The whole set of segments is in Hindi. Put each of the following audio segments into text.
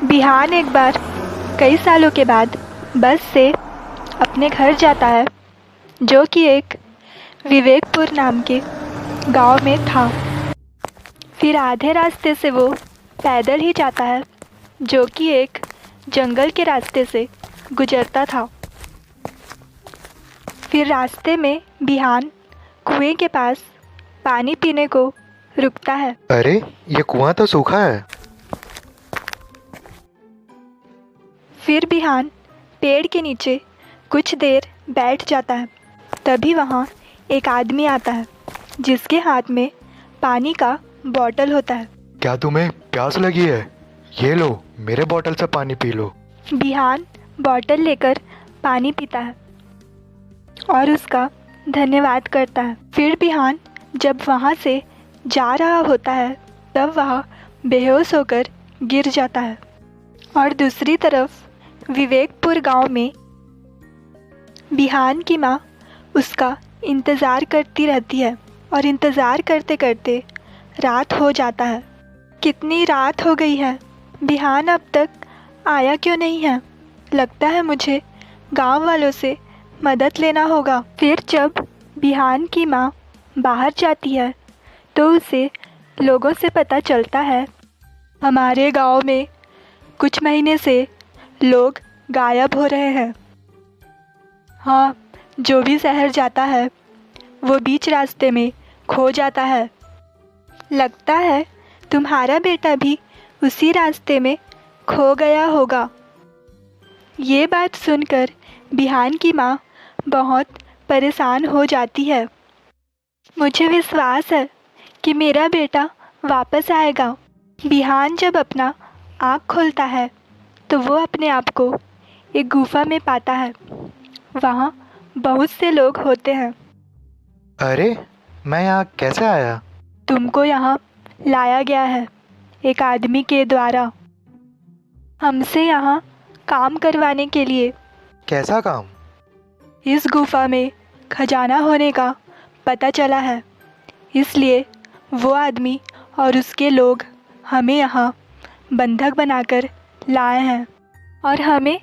बिहान एक बार कई सालों के बाद बस से अपने घर जाता है, जो कि एक विवेकपुर नाम के गांव में था। फिर आधे रास्ते से वो पैदल ही जाता है, जो कि एक जंगल के रास्ते से गुजरता था। फिर रास्ते में बिहान कुएं के पास पानी पीने को रुकता है। अरे, ये कुआं तो सूखा है। फिर बिहान पेड़ के नीचे कुछ देर बैठ जाता है। तभी वहाँ एक आदमी आता है, जिसके हाथ में पानी का बॉटल होता है। क्या तुम्हें प्यास लगी है? ये लो, मेरे बोतल से पानी पी लो। बिहान बॉटल लेकर पानी पीता है और उसका धन्यवाद करता है। फिर बिहान जब वहाँ से जा रहा होता है, तब वह बेहोश होकर गिर जाता है। और दूसरी तरफ विवेकपुर गांव में बिहान की माँ उसका इंतज़ार करती रहती है और इंतज़ार करते करते रात हो जाता है। कितनी रात हो गई है, बिहान अब तक आया क्यों नहीं है? लगता है मुझे गांव वालों से मदद लेना होगा। फिर जब बिहान की माँ बाहर जाती है, तो उसे लोगों से पता चलता है, हमारे गांव में कुछ महीने से लोग गायब हो रहे हैं। हाँ, जो भी शहर जाता है वो बीच रास्ते में खो जाता है। लगता है तुम्हारा बेटा भी उसी रास्ते में खो गया होगा। ये बात सुनकर बिहान की माँ बहुत परेशान हो जाती है। मुझे विश्वास है कि मेरा बेटा वापस आएगा। बिहान जब अपना आँख खोलता है, तो वो अपने आप को एक गुफा में पाता है। वहाँ बहुत से लोग होते हैं। अरे, मैं यहाँ कैसे आया? तुमको यहाँ लाया गया है एक आदमी के द्वारा, हमसे यहाँ काम करवाने के लिए। कैसा काम? इस गुफा में खजाना होने का पता चला है, इसलिए वो आदमी और उसके लोग हमें यहाँ बंधक बनाकर लाए हैं और हमें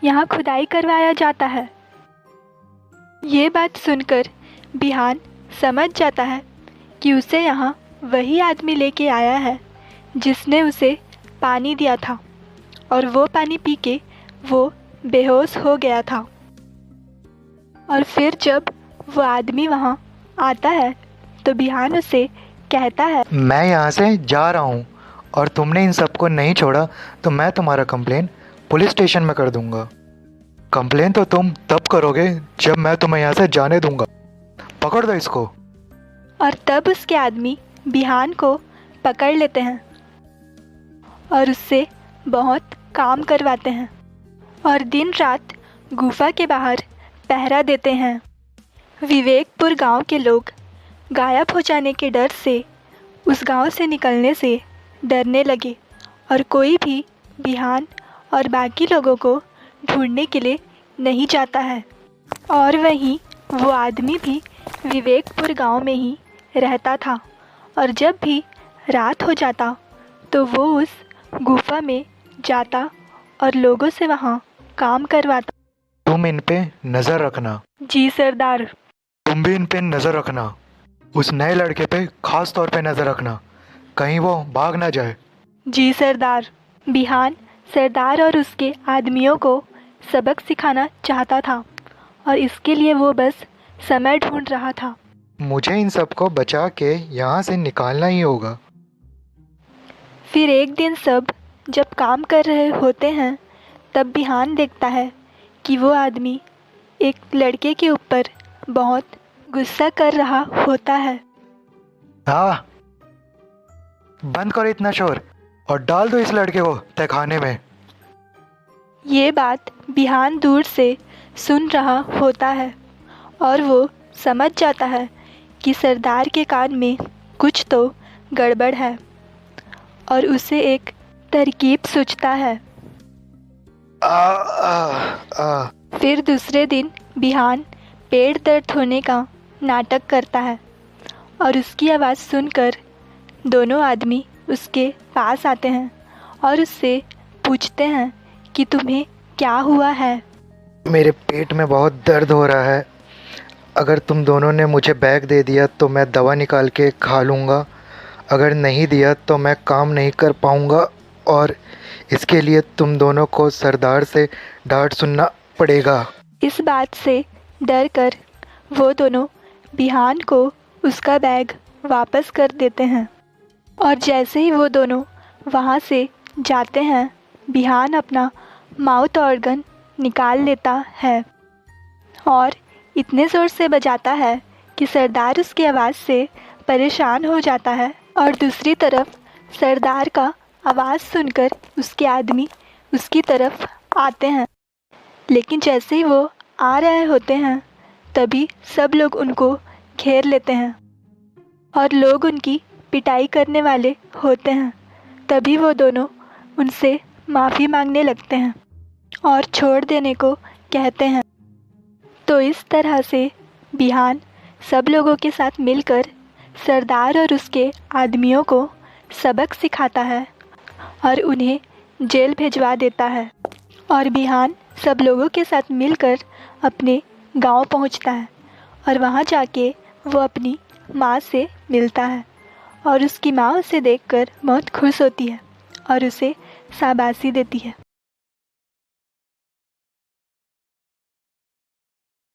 यहाँ खुदाई करवाया जाता है। ये बात सुनकर बिहान समझ जाता है कि उसे यहाँ वही आदमी लेके आया है जिसने उसे पानी दिया था, और वो पानी पी के वो बेहोश हो गया था। और फिर जब वो आदमी वहाँ आता है, तो बिहान उसे कहता है, मैं यहाँ से जा रहा हूँ और तुमने इन सबको नहीं छोड़ा तो मैं तुम्हारा कंप्लेन पुलिस स्टेशन में कर दूँगा। कंप्लेन तो तुम तब करोगे जब मैं तुम्हें यहाँ से जाने दूँगा। पकड़ दो इसको। और तब उसके आदमी बिहान को पकड़ लेते हैं और उससे बहुत काम करवाते हैं और दिन रात गुफा के बाहर पहरा देते हैं। विवेकपुर गांव के लोग गायब हो जाने के डर से उस गांव से निकलने से डरने लगे और कोई भी बिहान और बाकी लोगों को ढूंढने के लिए नहीं जाता है। और वहीं वो आदमी भी विवेकपुर गांव में ही रहता था, और जब भी रात हो जाता तो वो उस गुफा में जाता और लोगों से वहाँ काम करवाता। तुम इन पे नज़र रखना। जी सरदार। तुम भी इन पे नज़र रखना। उस नए लड़के पे खास तौर पे नज़र रखना, कहीं वो भाग ना जाए। जी सरदार। बिहान सरदार और उसके आदमियों को सबक सिखाना चाहता था, और इसके लिए वो बस समय ढूंढ रहा था। मुझे इन सबको बचा के यहाँ से निकालना ही होगा। फिर एक दिन सब जब काम कर रहे होते हैं, तब बिहान देखता है कि वो आदमी एक लड़के के ऊपर बहुत गुस्सा कर रहा होता है। हाँ, बंद करो इतना शोर और डाल दो इस लड़के को तहखाने में। ये बात बिहान दूर से सुन रहा होता है और वो समझ जाता है कि सरदार के कान में कुछ तो गड़बड़ है, और उसे एक तरकीब सूझता है। फिर दूसरे दिन बिहान पेड़ दर्द होने का नाटक करता है, और उसकी आवाज़ सुनकर दोनों आदमी उसके पास आते हैं और उससे पूछते हैं कि तुम्हें क्या हुआ है। मेरे पेट में बहुत दर्द हो रहा है। अगर तुम दोनों ने मुझे बैग दे दिया तो मैं दवा निकाल के खा लूँगा, अगर नहीं दिया तो मैं काम नहीं कर पाऊँगा और इसके लिए तुम दोनों को सरदार से डांट सुनना पड़ेगा। इस बात से डर कर वो दोनों बिहान को उसका बैग वापस कर देते हैं और जैसे ही वो दोनों वहाँ से जाते हैं, बिहान अपना माउथ ऑर्गन निकाल लेता है और इतने ज़ोर से बजाता है कि सरदार उसकी आवाज़ से परेशान हो जाता है। और दूसरी तरफ सरदार का आवाज़ सुनकर उसके आदमी उसकी तरफ आते हैं, लेकिन जैसे ही वो आ रहे होते हैं तभी सब लोग उनको घेर लेते हैं और लोग उनकी पिटाई करने वाले होते हैं। तभी वो दोनों उनसे माफ़ी मांगने लगते हैं और छोड़ देने को कहते हैं। तो इस तरह से बिहान सब लोगों के साथ मिलकर सरदार और उसके आदमियों को सबक सिखाता है और उन्हें जेल भिजवा देता है। और बिहान सब लोगों के साथ मिलकर अपने गांव पहुंचता है और वहां जाके वो अपनी माँ से मिलता है और उसकी माँ उसे देखकर बहुत खुश होती है और उसे शाबाशी देती है।